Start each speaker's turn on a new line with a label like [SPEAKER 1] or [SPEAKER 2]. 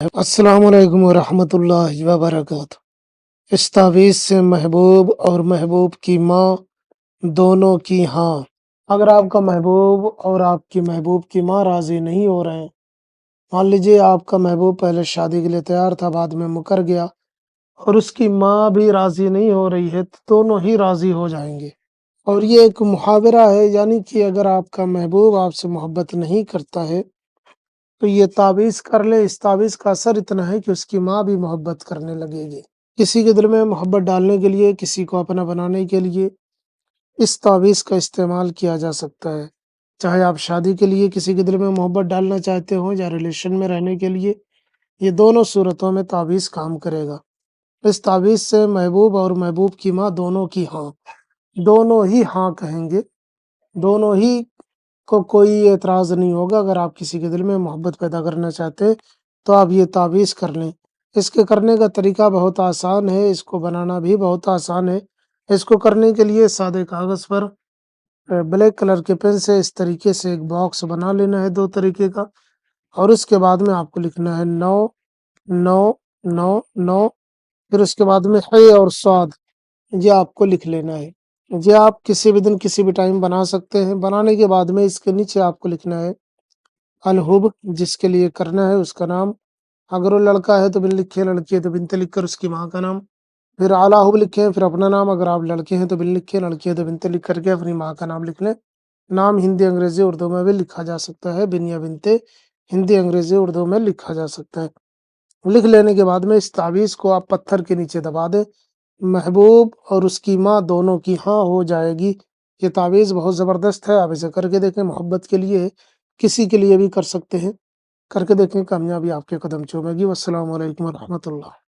[SPEAKER 1] अस्सलाम वालेकुम वरहमतुल्लाहि वबरकातुहू। इस तावीज़ से महबूब और महबूब की माँ दोनों की हाँ। अगर आपका महबूब और आपकी महबूब की माँ राज़ी नहीं हो रहे हैं, मान लीजिए आपका महबूब पहले शादी के लिए तैयार था, बाद में मुकर गया और उसकी माँ भी राज़ी नहीं हो रही है, तो दोनों ही राज़ी हो जाएंगे। और ये एक मुहावरा है, यानी कि अगर आपका महबूब आपसे मोहब्बत नहीं करता है तो ये तावीज़ कर ले। इस तावीज़ का असर इतना है कि उसकी माँ भी मोहब्बत करने लगेगी। किसी के दिल में मोहब्बत डालने के लिए, किसी को अपना बनाने के लिए इस तावीज़ का इस्तेमाल किया जा सकता है। चाहे आप शादी के लिए किसी के दिल में मोहब्बत डालना चाहते हो या रिलेशन में रहने के लिए, ये दोनों सूरतों में तावीज़ काम करेगा। इस तावीज़ से महबूब और महबूब की माँ दोनों की हाँ, दोनों ही हाँ कहेंगे, दोनों ही को कोई एतराज़ नहीं होगा। अगर आप किसी के दिल में मोहब्बत पैदा करना चाहते हैं, तो आप ये तावीज़ कर लें। इसके करने का तरीका बहुत आसान है, इसको बनाना भी बहुत आसान है। इसको करने के लिए सादे कागज़ पर ब्लैक कलर के पेन से इस तरीके से एक बॉक्स बना लेना है 2 तरीके का, और उसके बाद में आपको लिखना है 9 9 9 9। फिर उसके बाद में है और स्वाद, ये आपको लिख लेना है। ये आप किसी भी दिन किसी भी टाइम बना सकते हैं। बनाने के बाद में इसके नीचे आपको लिखना है अलहुब, जिसके लिए करना है उसका नाम। अगर वो लड़का है तो बिन लिखे, लड़की है तो बिनते लिखकर उसकी माँ का नाम। फिर आला हुब लिखें, फिर अपना नाम। अगर आप लड़के हैं तो बिन लिखे, लड़की है तो बिनते लिख करके अपनी माँ का नाम लिख लें। नाम हिंदी अंग्रेजी उर्दू में भी लिखा जा सकता है, बिन या बिनते हिंदी अंग्रेजी उर्दू में लिखा जा सकता है। लिख लेने के बाद में इस तावीज़ को आप पत्थर के नीचे दबा दें। महबूब और उसकी माँ दोनों की हाँ हो जाएगी। ये तावीज़ बहुत ज़बरदस्त है, आप इसे करके देखें। मोहब्बत के लिए, किसी के लिए भी कर सकते हैं। करके देखें, कामयाबी आपके कदम चूमेगी। वस्सलामु अलैकुम वरहमतुल्लाह।